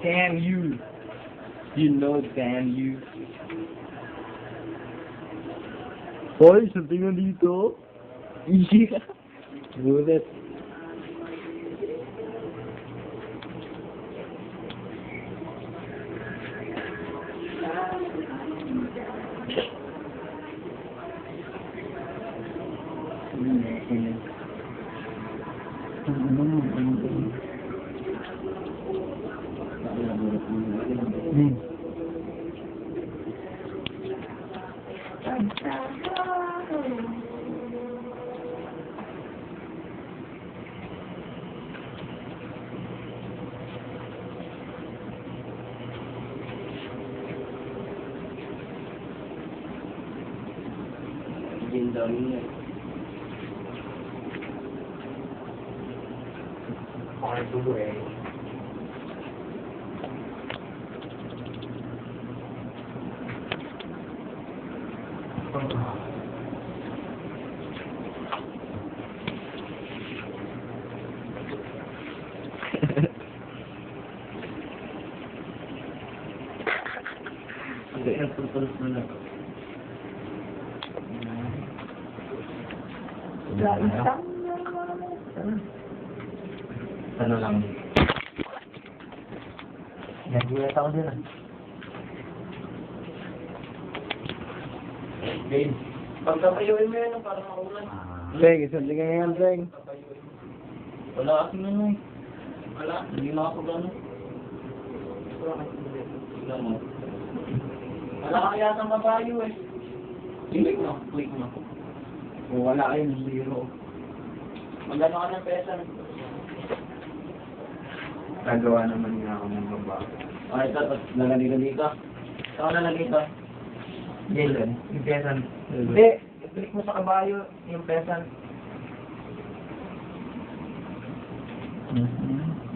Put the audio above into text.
Damn you. You know damn you. Hoy, something na dito. Yeah. Bullet. Ano lang. Nagulat ako din ah. Game. Pagkapayuin mo yan, parang makulan. Teng, isang tingin ngayon, Teng. Wala kasi nga eh. Wala, hindi makapagano. Wala ka yata mabayo eh. Click mo. Kung wala kayong zero. Magano ka ng pesa. Nagawa naman nga ako ng babae. Okay, tapos nalagay ka dito. Saan ka nalagay ka? Yan, yung pesan. Hindi, click mo sa kabayo yung pesan. Mm-hmm.